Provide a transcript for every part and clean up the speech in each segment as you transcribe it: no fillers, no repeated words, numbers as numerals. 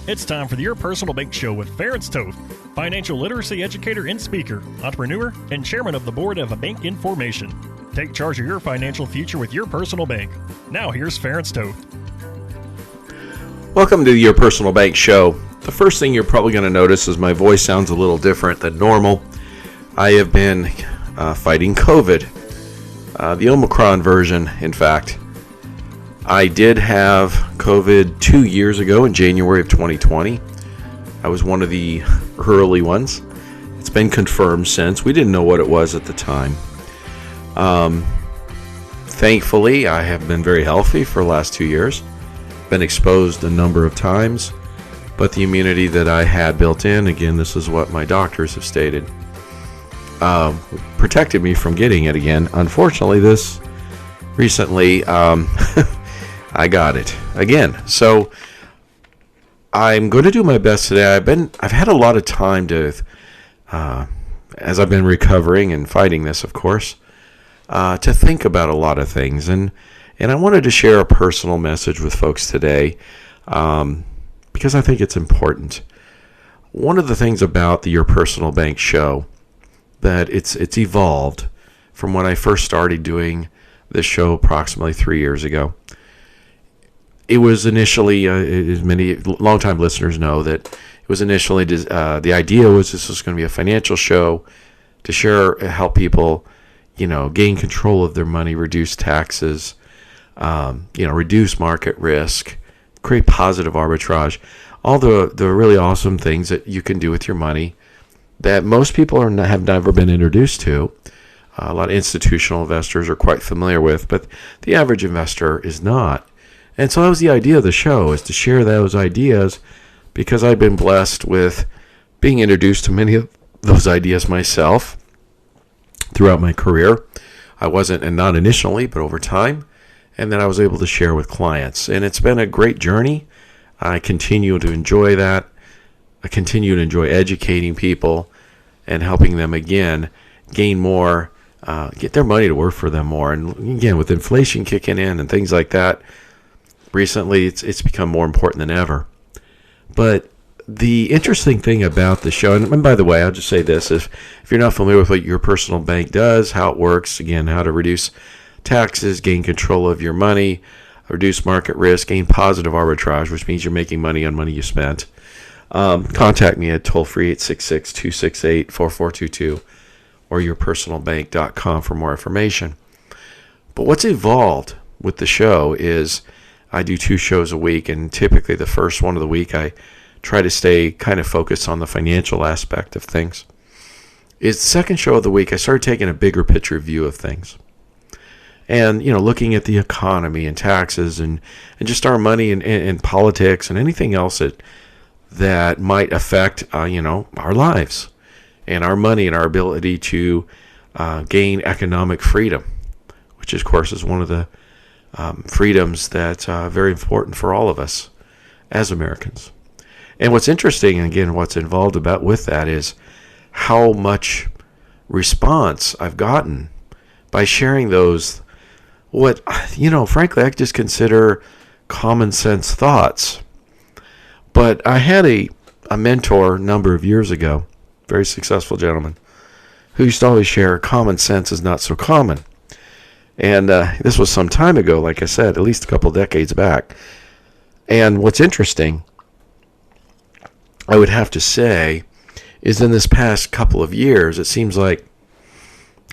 It's time for the Your Personal Bank Show with Ference Toth, financial literacy educator and speaker, entrepreneur, and chairman of the board of a bank information. Take charge of your financial future with your personal bank. Now here's Ference Toth. Welcome to the Your Personal Bank Show. The first thing you're probably going to notice is my voice sounds a little different than normal. I have been fighting Covet, the Omicron version, in fact. I did have COVID 2 years ago in January of 2020. I was one of the early ones. It's been confirmed since. We didn't know what it was at the time. Thankfully, I have been very healthy for the last 2 years. Been exposed a number of times, but the immunity that I had built in, again, this is what my doctors have stated, protected me from getting it again. Unfortunately, this recently, I got it again. So I'm going to do my best today. I've had a lot of time to, as I've been recovering and fighting this, of course, to think about a lot of things. And I wanted to share a personal message with folks today because I think it's important. One of the things about the Your Personal Bank Show that it's evolved from when I first started doing this show approximately 3 years ago. It was initially, as many longtime listeners know, that it was initially, the idea was this was going to be a financial show to help people, gain control of their money, reduce taxes, reduce market risk, create positive arbitrage, all the really awesome things that you can do with your money that most people have never been introduced to. A lot of institutional investors are quite familiar with, but the average investor is not. And so that was the idea of the show, is to share those ideas because I've been blessed with being introduced to many of those ideas myself throughout my career. I wasn't, and not initially, but over time. And then I was able to share with clients. And it's been a great journey. I continue to enjoy that. I continue to enjoy educating people and helping them, again, gain more, get their money to work for them more. And again, with inflation kicking in and things like that, recently it's become more important than ever. But the interesting thing about the show, and by the way, I'll just say this, if you're not familiar with what Your Personal Bank does, how it works, again, how to reduce taxes, gain control of your money, reduce market risk, gain positive arbitrage, which means you're making money on money you spent, contact me at toll-free 866-268-4422 or yourpersonalbank.com for more information. But what's evolved with the show is I do 2 shows a week, and typically the first one of the week I try to stay kind of focused on the financial aspect of things. It's the second show of the week I started taking a bigger picture view of things. And, looking at the economy and taxes and just our money and politics and anything else that might affect, our lives and our money and our ability to gain economic freedom, which, of course, is one of the freedoms that's very important for all of us as Americans. And what's interesting, and again, what's involved with that is how much response I've gotten by sharing those, frankly, I just consider common sense thoughts. But I had a mentor a number of years ago, very successful gentleman, who used to always share common sense is not so common. And this was some time ago, like I said, at least a couple decades back. And what's interesting, I would have to say, is in this past couple of years, it seems like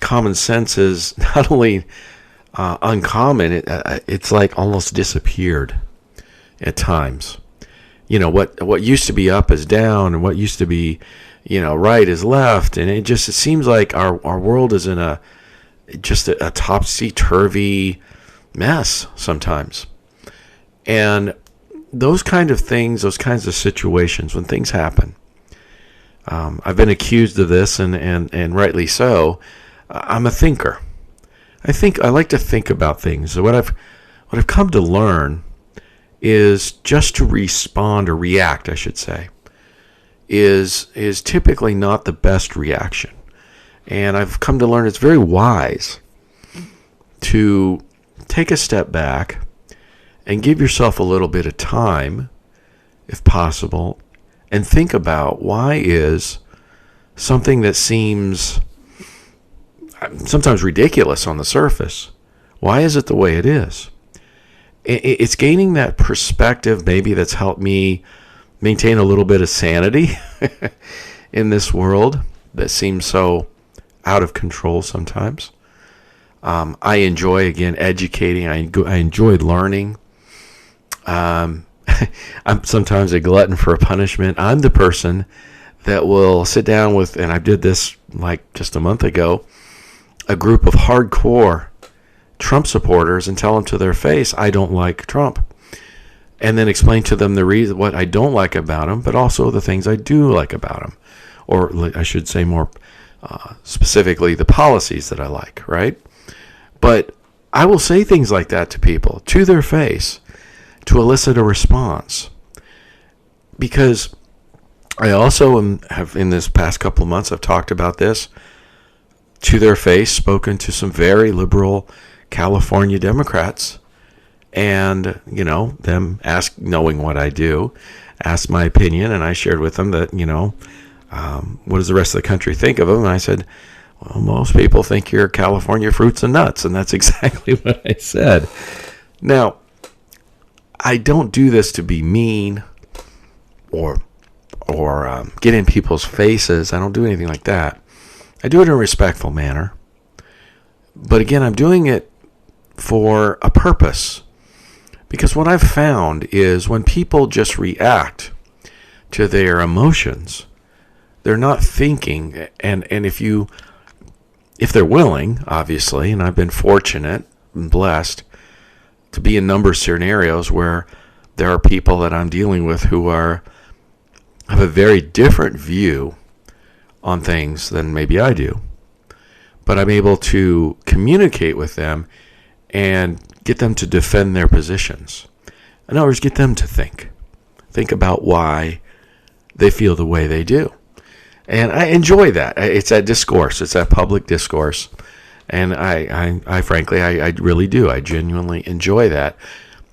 common sense is not only uncommon, it's like almost disappeared at times. What used to be up is down, and what used to be, right is left. And it seems like our world is in a topsy-turvy mess sometimes. And those kind of things, those kinds of situations, when things happen, I've been accused of this, and rightly so. I'm a thinker. I like to think about things. So what I've come to learn is just to respond or react, I should say, is typically not the best reaction. And I've come to learn it's very wise to take a step back and give yourself a little bit of time if possible, and think about why is something that seems sometimes ridiculous on the surface, why is it the way it is? It's gaining that perspective maybe that's helped me maintain a little bit of sanity in this world that seems so out of control sometimes. I enjoy, again, educating. I enjoy learning. I'm sometimes a glutton for a punishment. I'm the person that will sit down with, and I did this like just a month ago, a group of hardcore Trump supporters and tell them to their face, I don't like Trump. And then explain to them the reason, what I don't like about him, but also the things I do like about him. Or I should say more specifically, the policies that I like, right? But I will say things like that to people, to their face, to elicit a response. Because I also have, in this past couple of months, I've talked about this, to their face, spoken to some very liberal California Democrats, and, them knowing what I do, asked my opinion, and I shared with them that, what does the rest of the country think of them? And I said, well, most people think you're California fruits and nuts, and that's exactly what I said. Now, I don't do this to be mean or get in people's faces. I don't do anything like that. I do it in a respectful manner. But again, I'm doing it for a purpose. Because what I've found is when people just react to their emotions, they're not thinking. And if they're willing, obviously, and I've been fortunate and blessed to be in number of scenarios where there are people that I'm dealing with who have a very different view on things than maybe I do. But I'm able to communicate with them and get them to defend their positions. In other words, get them to think about why they feel the way they do. And I enjoy that. It's that discourse. It's that public discourse. And I frankly, I really do. I genuinely enjoy that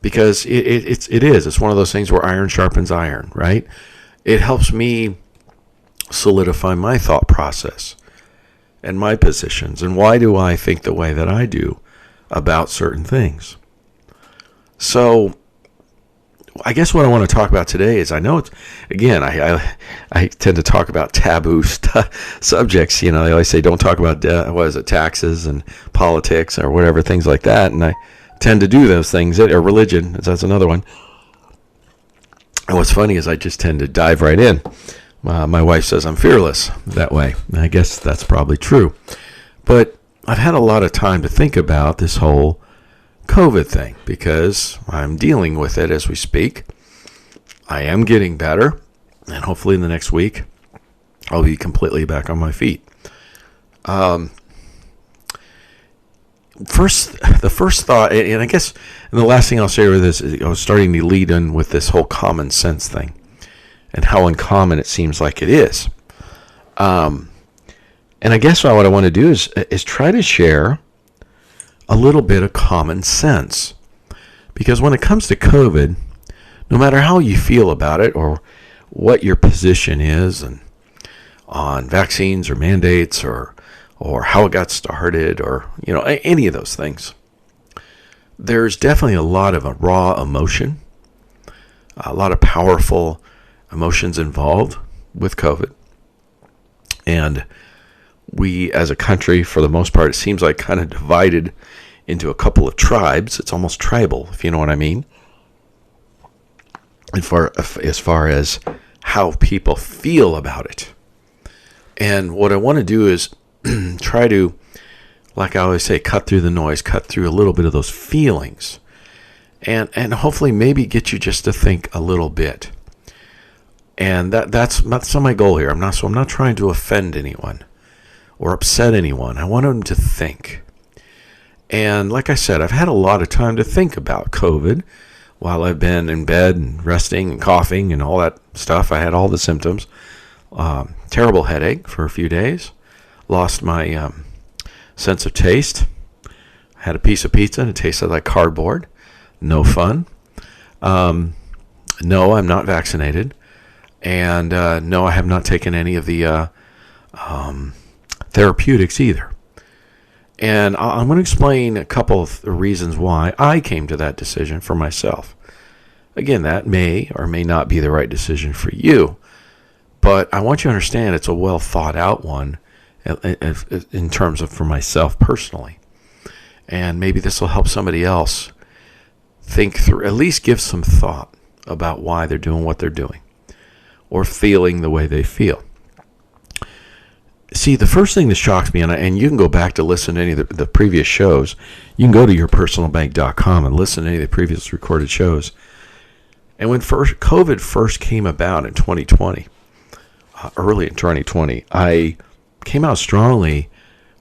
because it is. It's one of those things where iron sharpens iron, right? It helps me solidify my thought process and my positions. And why do I think the way that I do about certain things? So I guess what I want to talk about today is, I know it's, again, I tend to talk about taboo subjects. They always say don't talk about taxes and politics or whatever, things like that. And I tend to do those things, or religion, that's another one. And what's funny is I just tend to dive right in. My wife says I'm fearless that way. And I guess that's probably true. But I've had a lot of time to think about this whole COVID thing because I'm dealing with it as we speak. I am getting better, and hopefully in the next week I'll be completely back on my feet. The first thought, and I guess, and the last thing I'll share with this is I was starting to lead in with this whole common sense thing and how uncommon it seems like it is. And I guess what I want to do is try to share a little bit of common sense. Because when it comes to COVID, no matter how you feel about it or what your position is and on vaccines or mandates or how it got started or any of those things, there's definitely a lot of a raw emotion, a lot of powerful emotions involved with COVID. And we as a country, for the most part, it seems like kind of divided into a couple of tribes. It's almost tribal, if you know what I mean. As far as how people feel about it. And what I want to do is try to, like I always say, cut through the noise, cut through a little bit of those feelings. And hopefully maybe get you just to think a little bit. And that's not my goal here. I'm not trying to offend anyone or upset anyone. I want them to think. And like I said, I've had a lot of time to think about COVID while I've been in bed and resting and coughing and all that stuff. I had all the symptoms. Terrible headache for a few days. Lost my sense of taste. Had a piece of pizza and it tasted like cardboard. No fun. No, I'm not vaccinated. And no, I have not taken any of the therapeutics either. And I'm going to explain a couple of the reasons why I came to that decision for myself. Again, that may or may not be the right decision for you, but I want you to understand it's a well thought out one in terms of for myself personally. And maybe this will help somebody else think through, at least give some thought about why they're doing what they're doing or feeling the way they feel. See, the first thing that shocks me, and you can go back to listen to any of the previous shows. You can go to yourpersonalbank.com and listen to any of the previous recorded shows. And when COVID first came about in 2020, early in 2020, I came out strongly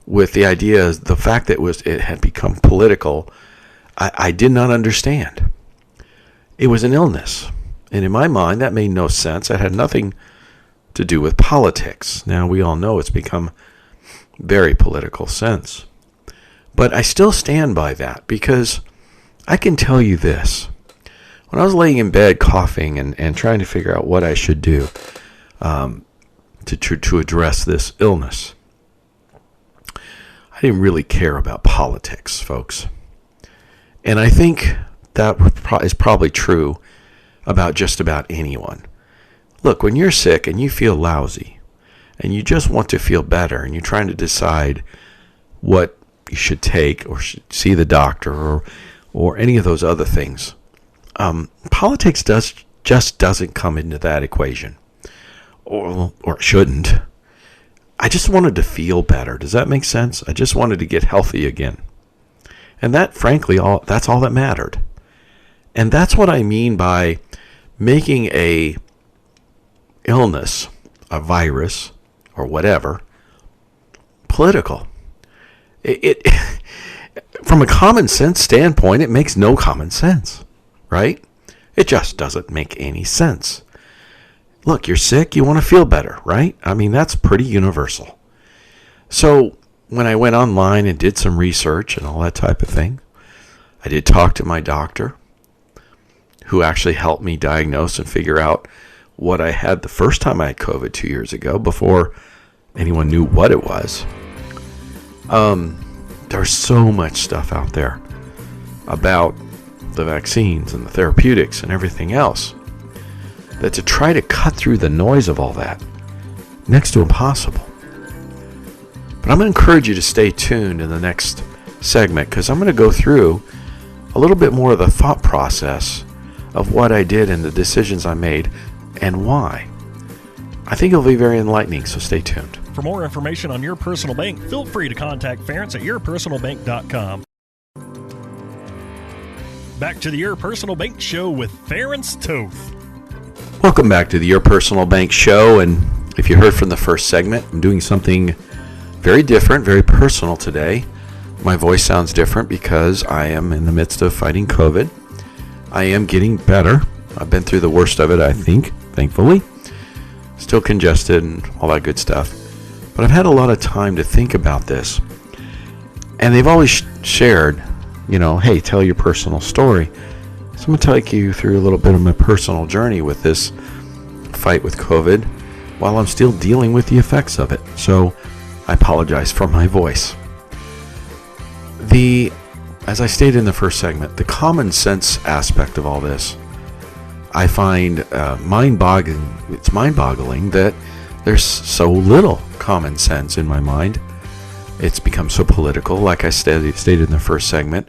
with the idea, the fact that it had become political, I did not understand. It was an illness. And in my mind, that made no sense. It had nothing to do with politics. Now, we all know it's become very political sense. But I still stand by that because I can tell you this. When I was laying in bed coughing and trying to figure out what I should do to address this illness, I didn't really care about politics, folks. And I think that is probably true about just about anyone. Look, when you're sick and you feel lousy and you just want to feel better and you're trying to decide what you should take or should see the doctor or any of those other things, politics just doesn't come into that equation, or it shouldn't. I just wanted to feel better. Does that make sense? I just wanted to get healthy again. And that, frankly, that's all that mattered. And that's what I mean by making a illness, a virus, or whatever, political. It from a common sense standpoint, it makes no common sense, right? It just doesn't make any sense. Look, you're sick, you want to feel better, right? I mean, that's pretty universal. So when I went online and did some research and all that type of thing, I did talk to my doctor, who actually helped me diagnose and figure out what I had the first time I had COVID 2 years ago, before anyone knew what it was. There's so much stuff out there about the vaccines and the therapeutics and everything else that to try to cut through the noise of all that, next to impossible. But I'm going to encourage you to stay tuned in the next segment, because I'm going to go through a little bit more of the thought process of what I did and the decisions I made and why. I think it'll be very enlightening, so stay tuned. For more information on Your Personal Bank, feel free to contact Ference at yourpersonalbank.com. Back to the Your Personal Bank Show with Ference Toth. Welcome back to the Your Personal Bank Show, and if you heard from the first segment, I'm doing something very different, very personal today. My voice sounds different because I am in the midst of fighting COVID. I am getting better. I've been through the worst of it, I think, thankfully. Still congested and all that good stuff. But I've had a lot of time to think about this. And they've always shared, hey, tell your personal story. So I'm going to take you through a little bit of my personal journey with this fight with COVID while I'm still dealing with the effects of it. So I apologize for my voice. As I stated in the first segment, the common sense aspect of all this, I find mind-boggling. It's mind-boggling that there's so little common sense in my mind. It's become so political, like I stated in the first segment.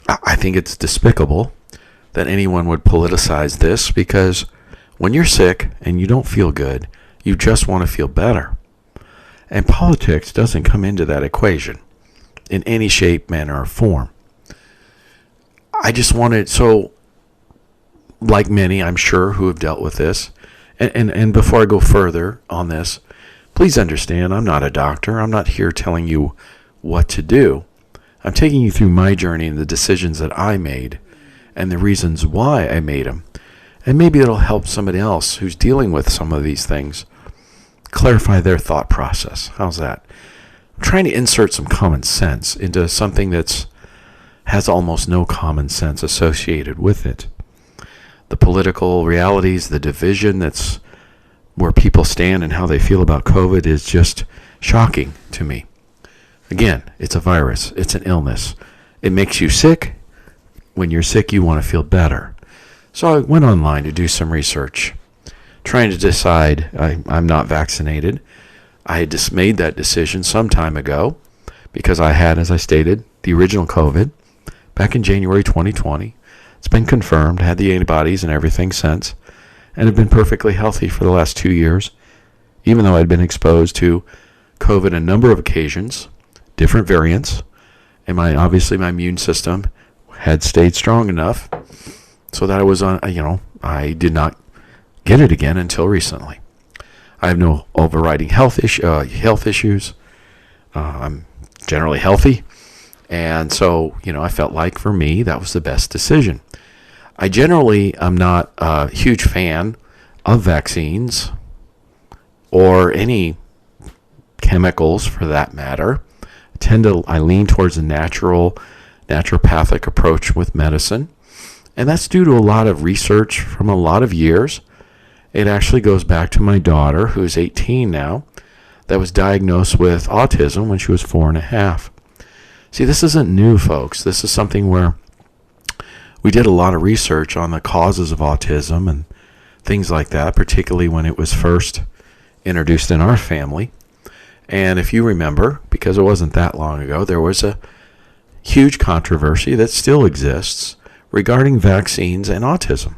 I think it's despicable that anyone would politicize this, because when you're sick and you don't feel good, you just want to feel better. And politics doesn't come into that equation in any shape, manner, or form. I just wanted, so like many, I'm sure, who have dealt with this, and before I go further on this, please understand, I'm not a doctor. I'm not here telling you what to do. I'm taking you through my journey and the decisions that I made and the reasons why I made them. And maybe it'll help somebody else who's dealing with some of these things clarify their thought process. How's that? I'm trying to insert some common sense into something that's has almost no common sense associated with it. the political realities, the division that's where people stand and how they feel about COVID is just shocking to me. Again, it's a virus. It's an illness. It makes you sick. When you're sick, you want to feel better. So I went online to do some research, trying to decide. I'm not vaccinated. I had just made that decision some time ago because I had, as I stated, the original COVID back in January 2020. It's been confirmed, had the antibodies and everything since, and have been perfectly healthy for the last 2 years, even though I'd been exposed to COVID a number of occasions, different variants, and obviously my immune system had stayed strong enough so that I was on, I did not get it again until recently. I have no overriding health issues. I'm generally healthy. And so, I felt like for me, that was the best decision. I generally am not a huge fan of vaccines or any chemicals for that matter. I lean towards a naturopathic approach with medicine. And that's due to a lot of research from a lot of years. It actually goes back to my daughter, who's 18 now, that was diagnosed with autism when she was 4.5. See, this isn't new, folks. This is something where we did a lot of research on the causes of autism and things like that, particularly when it was first introduced in our family. And if you remember, because it wasn't that long ago, there was a huge controversy that still exists regarding vaccines and autism.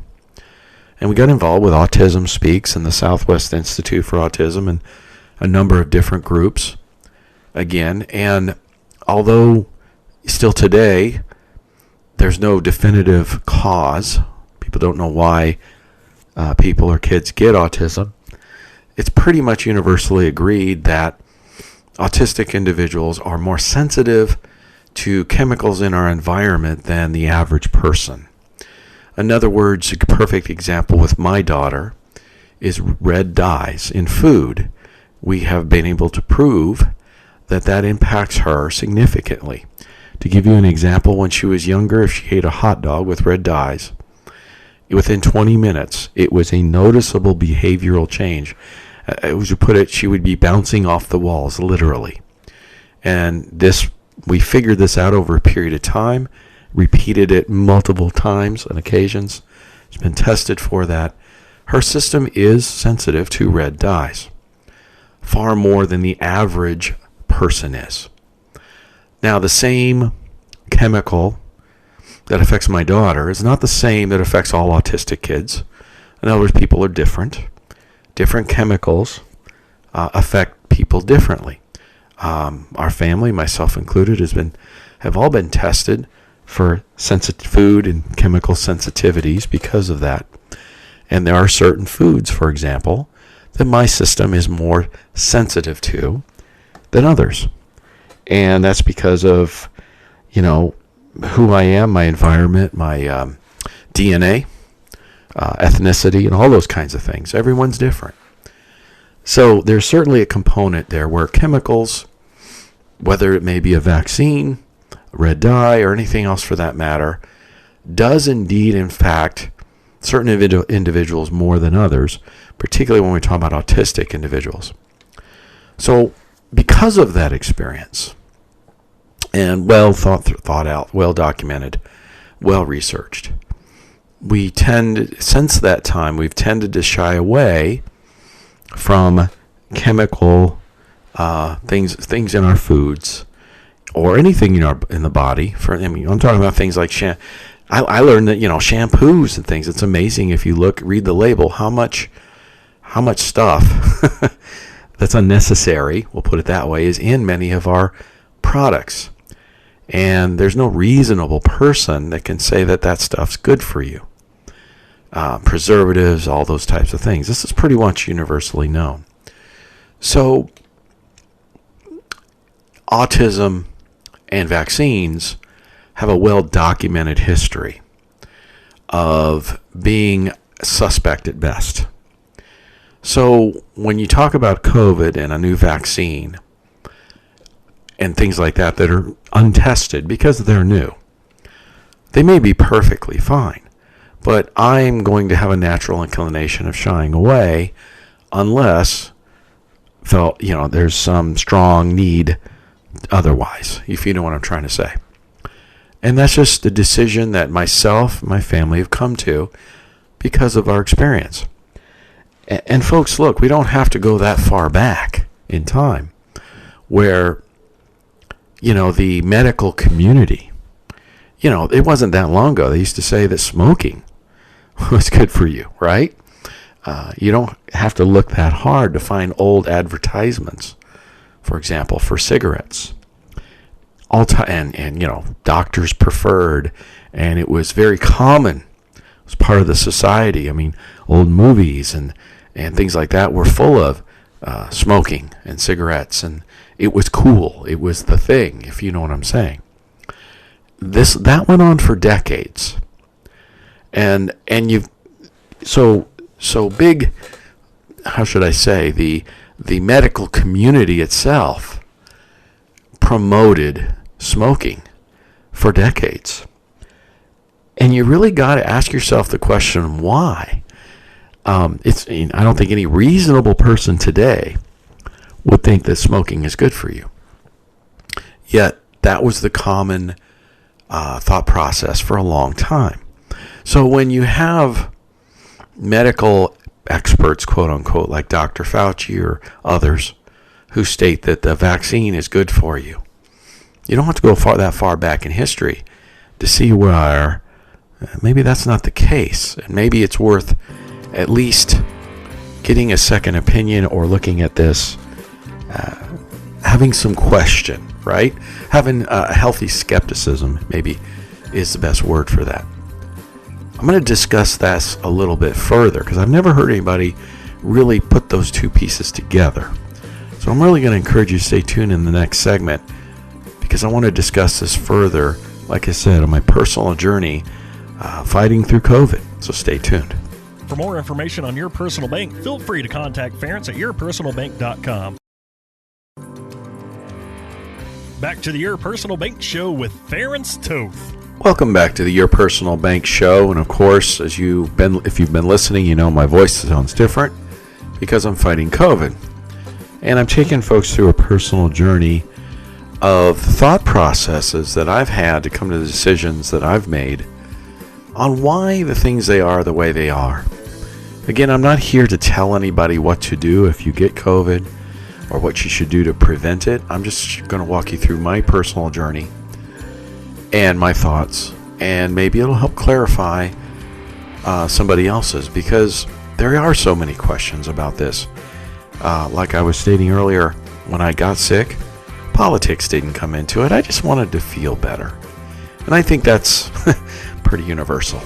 And we got involved with Autism Speaks and the Southwest Institute for Autism and a number of different groups again. And although still today there's no definitive cause, people don't know why people or kids get autism, it's pretty much universally agreed that autistic individuals are more sensitive to chemicals in our environment than the average person. In other words, a perfect example with my daughter is red dyes in food. We have been able to prove that impacts her significantly. To give you an example, when she was younger, if she ate a hot dog with red dyes, within 20 minutes, it was a noticeable behavioral change. As you put it, she would be bouncing off the walls, literally. And we figured this out over a period of time, repeated it multiple times on occasions. It's been tested for that. Her system is sensitive to red dyes, far more than the average person is. Now, the same chemical that affects my daughter is not the same that affects all autistic kids. In other words, people are different. Different chemicals affect people differently. Our family, myself included, have all been tested for food and chemical sensitivities because of that. And there are certain foods, for example, that my system is more sensitive to than others. And that's because of, who I am, my environment, my DNA, ethnicity, and all those kinds of things. Everyone's different. So there's certainly a component there where chemicals, whether it may be a vaccine, red dye, or anything else for that matter, does indeed, in fact, certain individuals more than others, particularly when we talk about autistic individuals. So because of that experience, and well thought out, well documented, well researched, since that time, we've tended to shy away from chemical things in our foods or anything in the body. I'm talking about things like I learned that shampoos and things. It's amazing if you read the label, how much stuff that's unnecessary, we'll put it that way, is in many of our products. And there's no reasonable person that can say that stuff's good for you. Preservatives, all those types of things. This is pretty much universally known. So, autism and vaccines have a well-documented history of being suspect at best. So, when you talk about COVID and a new vaccine and things like that are untested because they're new, they may be perfectly fine. but I'm going to have a natural inclination of shying away unless there's some strong need otherwise, if you know what I'm trying to say. And that's just the decision that myself and my family have come to because of our experience. And folks, look, we don't have to go that far back in time where, the medical community, it wasn't that long ago. They used to say that smoking was good for you, right? You don't have to look that hard to find old advertisements, for example, for cigarettes. Doctors preferred, and it was very common. It was part of the society. I mean, old movies and things like that were full of smoking and cigarettes, and it was cool. It was the thing, if you know what I'm saying. That went on for decades, and so big. How should I say, the medical community itself promoted smoking for decades. And you really got to ask yourself the question, why? I don't think any reasonable person today would think that smoking is good for you. Yet, that was the common thought process for a long time. So when you have medical experts, quote unquote, like Dr. Fauci or others, who state that the vaccine is good for you, you don't have to go that far back in history to see where maybe that's not the case. And maybe it's worth at least getting a second opinion or looking at this, having some question, right? Having a healthy skepticism maybe is the best word for that. I'm going to discuss this a little bit further because I've never heard anybody really put those two pieces together. So I'm really going to encourage you to stay tuned in the next segment because I want to discuss this further, like I said, on my personal journey fighting through COVID. So stay tuned. For more information on Your Personal Bank, feel free to contact Ference at yourpersonalbank.com. Back to the Your Personal Bank Show with Ference Toth. Welcome back to the Your Personal Bank Show. And of course, if you've been listening, my voice sounds different because I'm fighting COVID. And I'm taking folks through a personal journey of thought processes that I've had to come to the decisions that I've made on why the things they are the way they are. Again, I'm not here to tell anybody what to do if you get COVID or what you should do to prevent it. I'm just going to walk you through my personal journey and my thoughts, and maybe it'll help clarify somebody else's, because there are so many questions about this. Like I was stating earlier, when I got sick, politics didn't come into it. I just wanted to feel better. And I think that's pretty universal.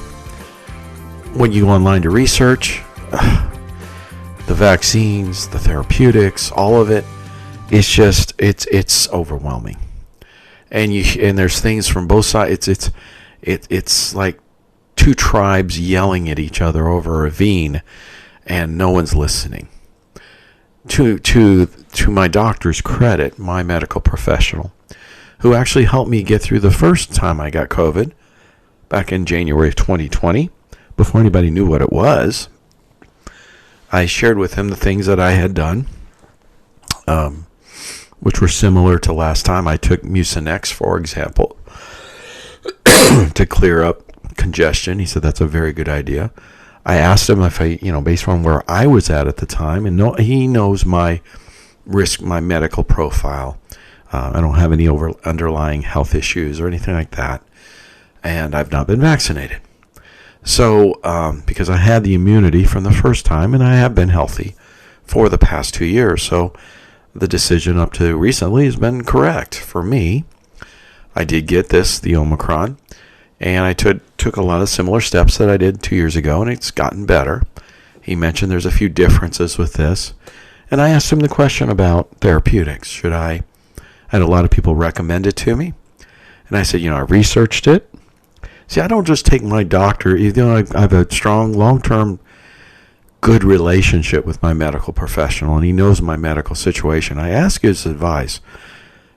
When you go online to research, the vaccines, the therapeutics, all of it, it's overwhelming. And there's things from both sides. It's like two tribes yelling at each other over a ravine, and no one's listening. To my doctor's credit, my medical professional, who actually helped me get through the first time I got COVID back in January of 2020, before anybody knew what it was, I shared with him the things that I had done, which were similar to last time. I took Mucinex, for example, to clear up congestion. He said that's a very good idea. I asked him if based on where I was at the time, and he knows my risk, my medical profile. I don't have any underlying health issues or anything like that, and I've not been vaccinated. So, because I had the immunity from the first time, and I have been healthy for the past 2 years, so the decision up to recently has been correct for me. I did get the Omicron, and I took a lot of similar steps that I did 2 years ago, and it's gotten better. He mentioned there's a few differences with this, and I asked him the question about therapeutics. I had a lot of people recommend it to me, and I said, I researched it. See, I don't just take my doctor. I have a strong, long-term, good relationship with my medical professional, and he knows my medical situation. I ask his advice,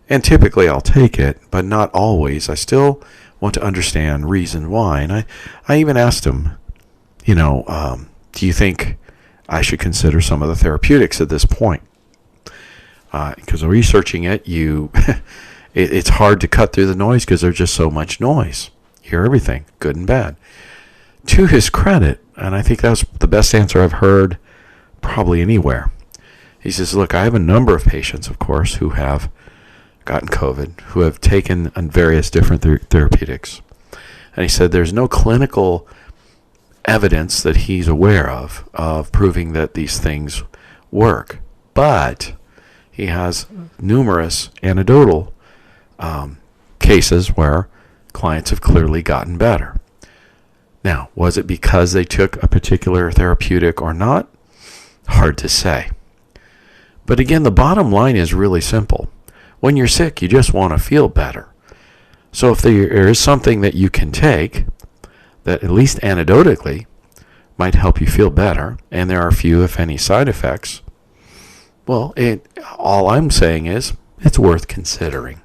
and typically I'll take it, but not always. I still want to understand reason why. And I even asked him, do you think I should consider some of the therapeutics at this point? Because researching it, it's hard to cut through the noise because there's just so much noise. You hear everything, good and bad. To his credit, and I think that was the best answer I've heard probably anywhere. He says, look, I have a number of patients, of course, who have gotten COVID, who have taken various different therapeutics. And he said there's no clinical evidence that he's aware of proving that these things work. But he has numerous anecdotal cases where clients have clearly gotten better. Now, was it because they took a particular therapeutic or not? Hard to say. But again, the bottom line is really simple. When you're sick, you just want to feel better. So if there is something that you can take that at least anecdotally might help you feel better, and there are few, if any, side effects, well, all I'm saying is it's worth considering.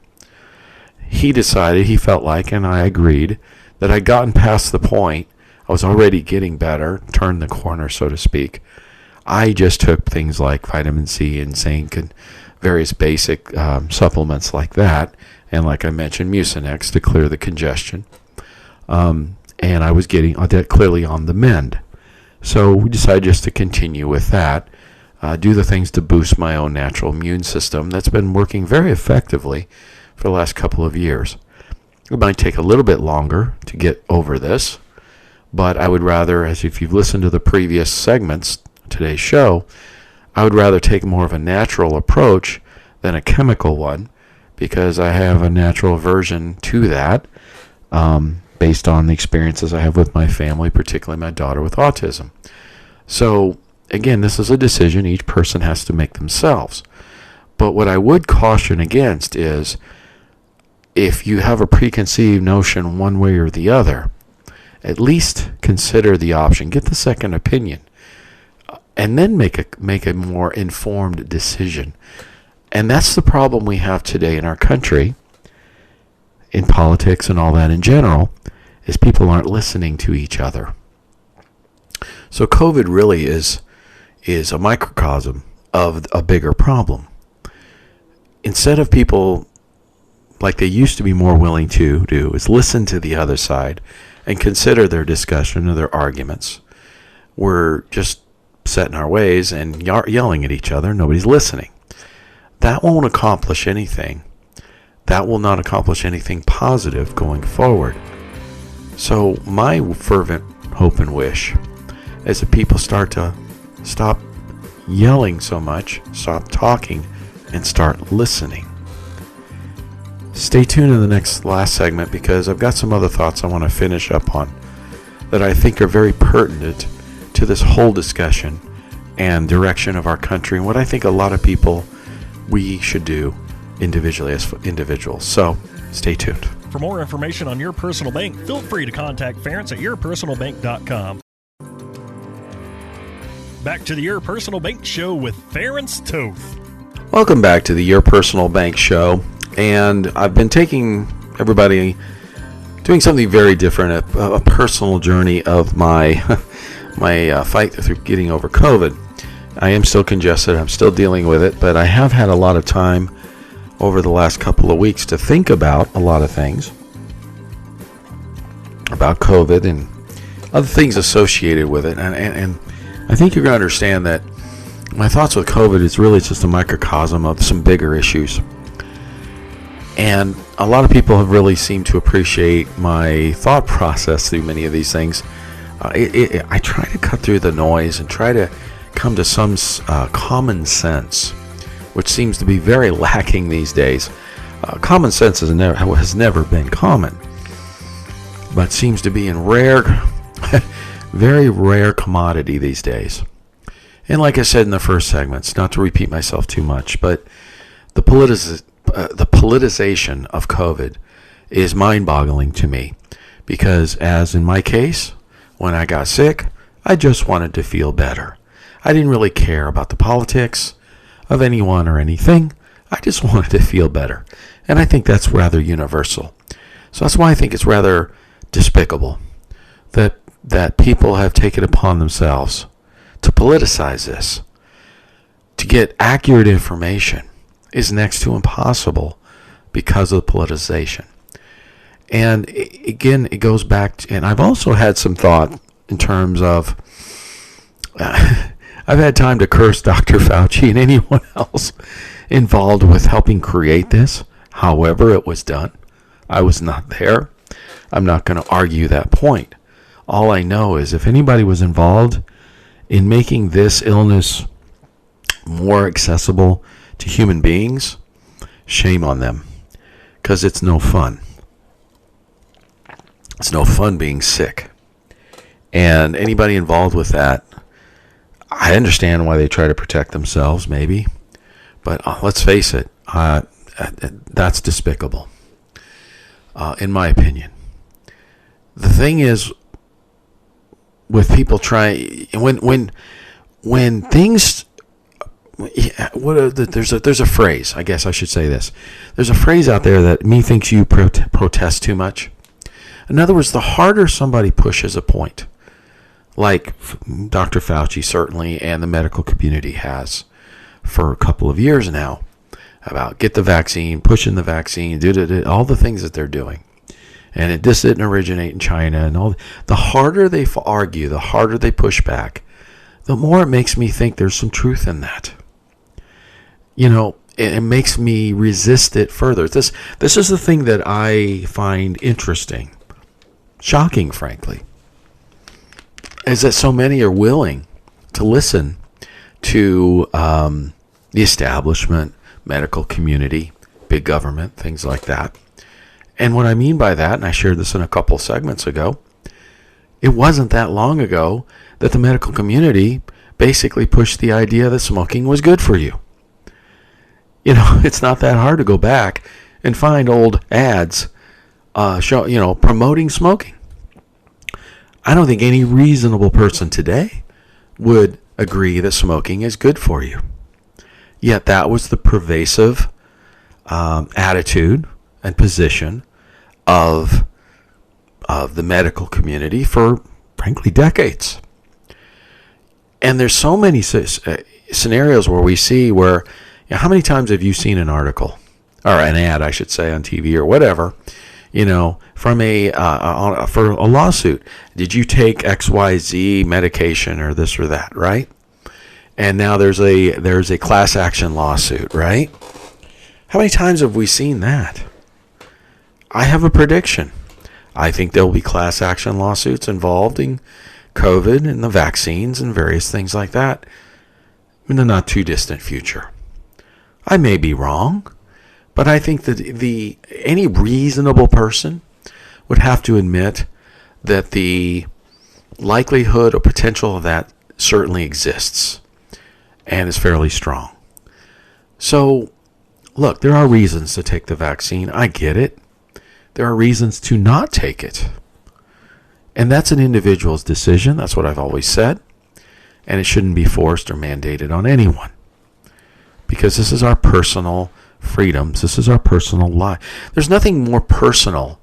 He decided, he felt like, and I agreed, that I'd gotten past the point. I was already getting better, turned the corner, so to speak. I just took things like vitamin C and zinc and various basic supplements like that, and like I mentioned, Mucinex to clear the congestion. And I was getting that clearly on the mend. So we decided just to continue with that, do the things to boost my own natural immune system that's been working very effectively for the last couple of years. It might take a little bit longer to get over this, but I would rather, as if you've listened to the previous segments, today's show, I would rather take more of a natural approach than a chemical one, because I have a natural aversion to that, based on the experiences I have with my family, particularly my daughter with autism. So, again, this is a decision each person has to make themselves. But what I would caution against is, if you have a preconceived notion one way or the other, at least consider the option. Get the second opinion. And then make a more informed decision. And that's the problem we have today in our country, in politics and all that in general, is people aren't listening to each other. So COVID really is a microcosm of a bigger problem. Instead of people, like they used to be more willing to do, is listen to the other side and consider their discussion or their arguments, we're just set in our ways and yelling at each other. Nobody's listening. That won't accomplish anything. That will not accomplish anything positive going forward. So my fervent hope and wish is that people start to stop yelling so much, stop talking, and start listening. Stay tuned in the last segment, because I've got some other thoughts I want to finish up on that I think are very pertinent to this whole discussion and direction of our country, and what I think a lot of people we should do individually as individuals. So stay tuned. For more information on Your Personal Bank, feel free to contact Ference at yourpersonalbank.com. Back to the Your Personal Bank Show with Ference Toth. Welcome back to the Your Personal Bank Show. And I've been taking everybody doing something very different, a personal journey of my fight through getting over COVID. I am still congested. I'm still dealing with it, but I have had a lot of time over the last couple of weeks to think about a lot of things about COVID and other things associated with it. And I think you're going to understand that my thoughts with COVID is really just a microcosm of some bigger issues. And a lot of people have really seemed to appreciate my thought process through many of these things. I try to cut through the noise and try to come to some common sense, which seems to be very lacking these days. Common sense has never been common, but seems to be in very rare commodity these days. And like I said in the first segments, not to repeat myself too much, but the politicization of COVID is mind-boggling to me, because as in my case, when I got sick, I just wanted to feel better. I didn't really care about the politics of anyone or anything. I just wanted to feel better. And I think that's rather universal. So that's why I think it's rather despicable that that people have taken upon themselves to politicize this, to get accurate information, is next to impossible because of the politicization. And again, it goes back to, and I've also had some thought in terms of, I've had time to curse Dr. Fauci and anyone else involved with helping create this, however it was done. I was not there. I'm not going to argue that point. All I know is if anybody was involved in making this illness more accessible to human beings, shame on them, because it's no fun. It's no fun being sick. And anybody involved with that, I understand why they try to protect themselves, maybe. But let's face it, that's despicable, in my opinion. The thing is, with people trying, when things, there's a phrase, I guess I should say this. There's a phrase out there that methinks you protest too much. In other words, the harder somebody pushes a point, like Dr. Fauci certainly and the medical community has for a couple of years now, about get the vaccine, pushing the vaccine, all the things that they're doing. And this didn't originate in China, and all. The harder they argue, the harder they push back, the more it makes me think there's some truth in that. You know, it makes me resist it further. This is the thing that I find interesting. Shocking, frankly, is that so many are willing to listen to the establishment, medical community, big government, things like that. And what I mean by that, and I shared this in a couple segments ago, it wasn't that long ago that the medical community basically pushed the idea that smoking was good for you. You know, it's not that hard to go back and find old ads promoting smoking. I don't think any reasonable person today would agree that smoking is good for you. Yet that was the pervasive attitude and position of the medical community for, frankly, decades. And there's so many scenarios where we see where, you know, how many times have you seen an article, or an ad, I should say, on TV or whatever, you know, from for a lawsuit? Did you take XYZ medication or this or that, right? And now there's a class action lawsuit, right? How many times have we seen that? I have a prediction. I think there will be class action lawsuits involved in COVID and the vaccines and various things like that in the not too distant future. I may be wrong, but I think that any reasonable person would have to admit that the likelihood or potential of that certainly exists and is fairly strong. So, look, there are reasons to take the vaccine. I get it. There are reasons to not take it. And that's an individual's decision. That's what I've always said. And it shouldn't be forced or mandated on anyone. Because this is our personal freedoms. This is our personal life. There's nothing more personal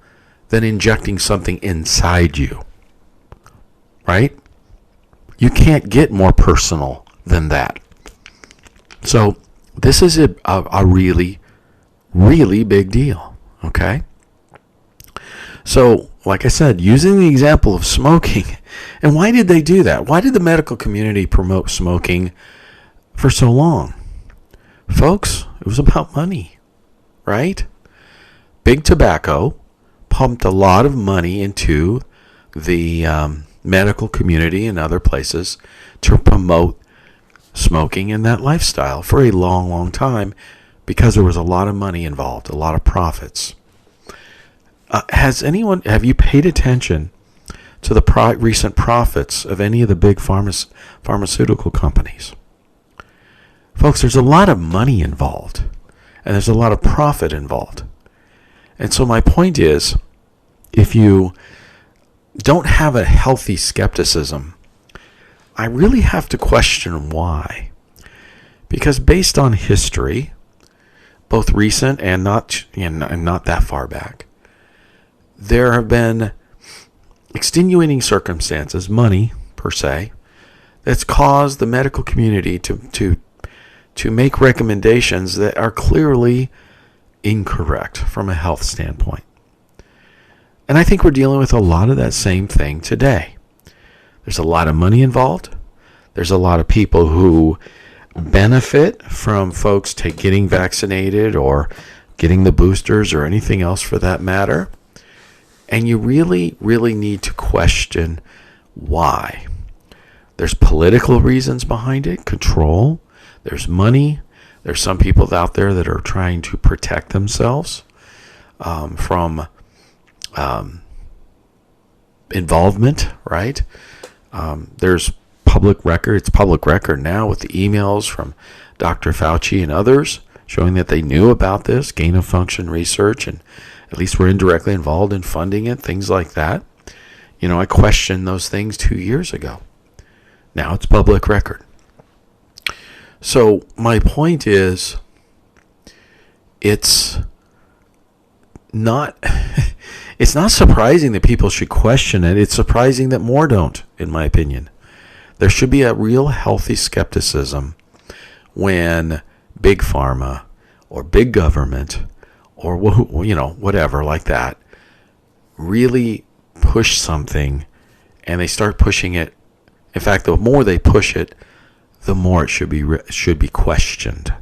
than injecting something inside you. Right? You can't get more personal than that. So this is a really, really big deal. Okay? So, like I said, using the example of smoking, and why did they do that? Why did the medical community promote smoking for so long? Folks, it was about money, right? Big Tobacco pumped a lot of money into the medical community and other places to promote smoking and that lifestyle for a long, long time because there was a lot of money involved, a lot of profits. Have you paid attention to the recent profits of any of the big pharmaceutical companies? Folks, there's a lot of money involved, and there's a lot of profit involved. And so my point is, if you don't have a healthy skepticism, I really have to question why. Because based on history, both recent and not that far back, there have been extenuating circumstances, money per se, that's caused the medical community to make recommendations that are clearly incorrect from a health standpoint. And I think we're dealing with a lot of that same thing today. There's a lot of money involved. There's a lot of people who benefit from folks getting vaccinated or getting the boosters or anything else for that matter. And you really, really need to question why. There's political reasons behind it, control. There's money. There's some people out there that are trying to protect themselves from involvement, right? There's public record. It's public record now with the emails from Dr. Fauci and others showing that they knew about this gain of function research and at least were indirectly involved in funding it, things like that. You know, I questioned those things 2 years ago. Now it's public record. So my point is, it's not surprising that people should question it. It's surprising that more don't, in my opinion. There should be a real healthy skepticism when big pharma or big government or whatever like that really push something and they start pushing it. In fact, the more they push it, the more it should be questioned.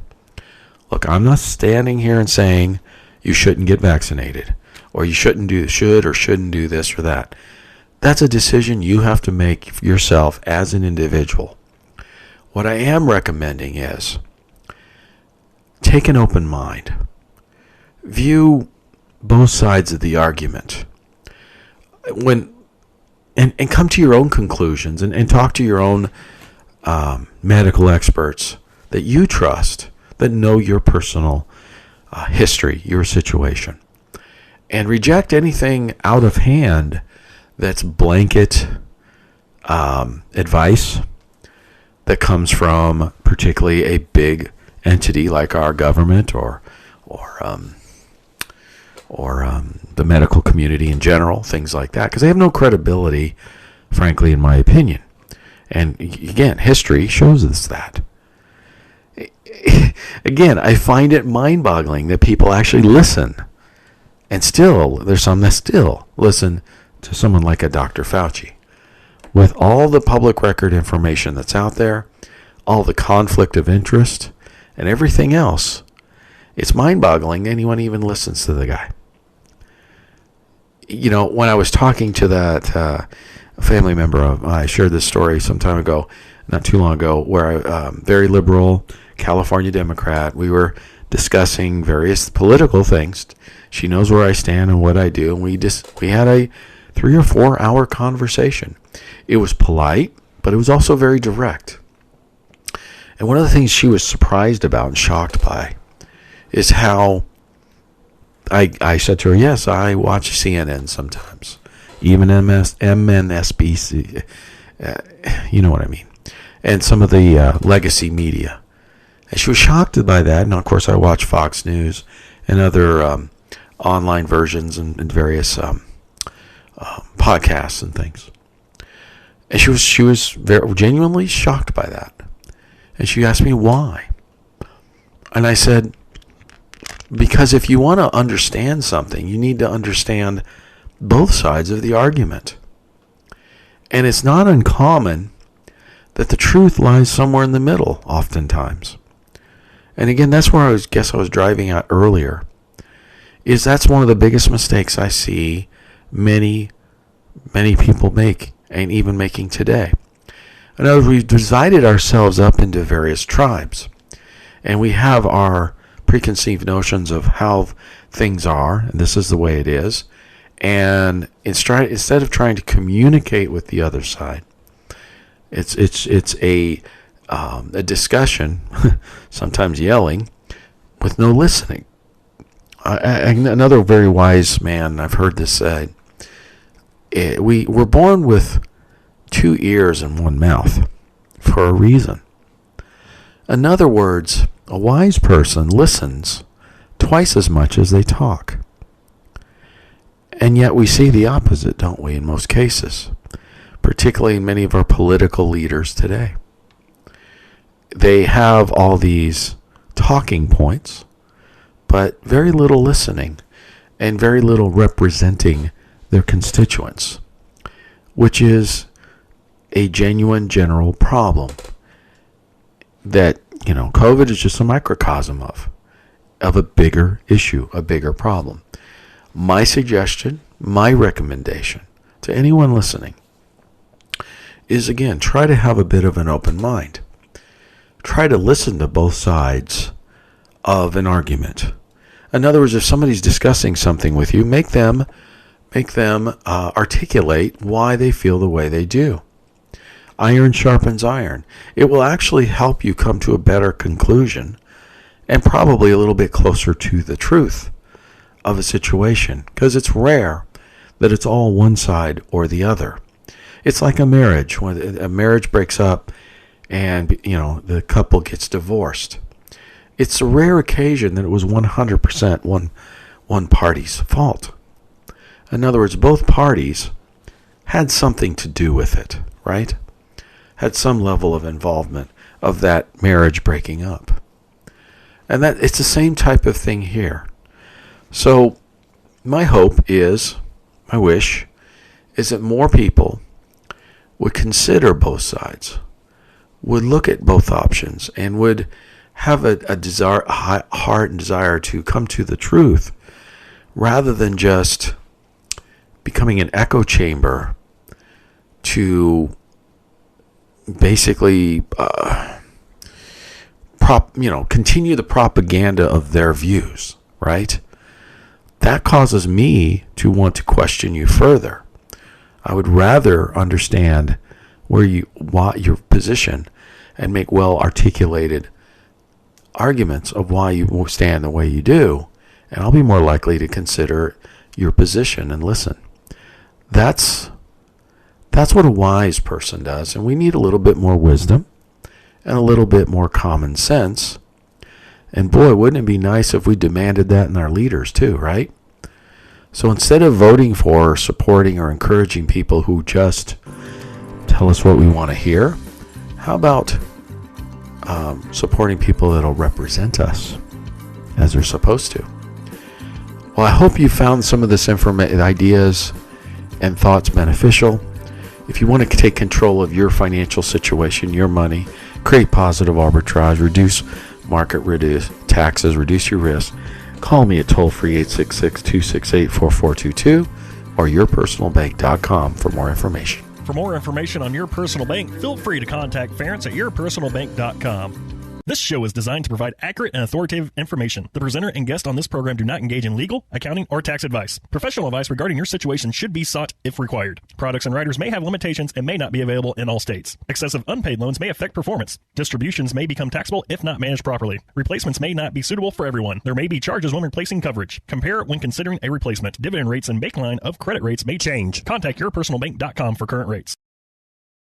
Look, I'm not standing here and saying you shouldn't get vaccinated or you shouldn't do this or that. That's a decision you have to make yourself as an individual. What I am recommending is take an open mind. View both sides of the argument. And come to your own conclusions and talk to your own medical experts that you trust, that know your personal history, your situation. And reject anything out of hand that's blanket advice that comes from particularly a big entity like our government or the medical community in general, things like that, because they have no credibility, frankly, in my opinion. And again, history shows us that. Again, I find it mind-boggling that people actually listen. And still, there's some that still listen to someone like a Dr. Fauci. With all the public record information that's out there, all the conflict of interest, and everything else, it's mind-boggling anyone even listens to the guy. You know, when I was talking to that family member, I shared this story some time ago, not too long ago, where I, very liberal California Democrat, we were discussing various political things. She knows where I stand and what I do, and we had a 3 or 4 hour conversation. It was polite, but it was also very direct. And one of the things she was surprised about and shocked by is how I said to her, yes, I watch CNN sometimes, even MSNBC, you know what I mean, and some of the legacy media. And she was shocked by that. And of course, I watch Fox News and other online versions and various podcasts and things. And she was very genuinely shocked by that. And she asked me why. And I said, because if you want to understand something, you need to understand both sides of the argument. And it's not uncommon that the truth lies somewhere in the middle, oftentimes. And again, that's where I was driving at earlier, is that's one of the biggest mistakes I see many people make, and even making today. In other words, we've divided ourselves up into various tribes, and we have our preconceived notions of how things are, and this is the way it is. And instead of trying to communicate with the other side, it's a discussion, sometimes yelling, with no listening. Another very wise man, I've heard this said, we're born with 2 ears and 1 mouth for a reason. In other words, a wise person listens twice as much as they talk. And yet we see the opposite, don't we, in most cases, particularly in many of our political leaders today. They have all these talking points, but very little listening and very little representing their constituents, which is a genuine general problem that, COVID is just a microcosm of a bigger issue, a bigger problem. My suggestion, my recommendation to anyone listening is, again, try to have a bit of an open mind. Try to listen to both sides of an argument. In other words, if somebody's discussing something with you, make them articulate why they feel the way they do. Iron sharpens iron. It will actually help you come to a better conclusion and probably a little bit closer to the truth of a situation, because it's rare that it's all one side or the other. It's like a marriage. When a marriage breaks up and the couple gets divorced, it's a rare occasion that it was 100% one party's fault. In other words, both parties had something to do with it, right? Had some level of involvement of that marriage breaking up. And that it's the same type of thing here. So my hope is, my wish, is that more people would consider both sides, would look at both options, and would have a heart and desire to come to the truth, rather than just becoming an echo chamber to basically continue the propaganda of their views, right? That causes me to want to question you further. I would rather understand why your position and make well articulated arguments of why you stand the way you do, and I'll be more likely to consider your position and listen. That's what a wise person does, and we need a little bit more wisdom and a little bit more common sense. And boy, wouldn't it be nice if we demanded that in our leaders too, right? So instead of voting for, supporting, or encouraging people who just tell us what we want to hear, how about supporting people that will represent us as they're supposed to? Well, I hope you found some of this ideas and thoughts beneficial. If you want to take control of your financial situation, your money, create positive arbitrage, reduce market, reduce taxes, reduce your risk, call me at toll-free 866-268-4422 or yourpersonalbank.com for more information. For more information on Your Personal Bank, feel free to contact Ference at yourpersonalbank.com. This show is designed to provide accurate and authoritative information. The presenter and guest on this program do not engage in legal, accounting, or tax advice. Professional advice regarding your situation should be sought if required. Products and writers may have limitations and may not be available in all states. Excessive unpaid loans may affect performance. Distributions may become taxable if not managed properly. Replacements may not be suitable for everyone. There may be charges when replacing coverage. Compare when considering a replacement. Dividend rates and baseline of credit rates may change. Contact yourpersonalbank.com for current rates.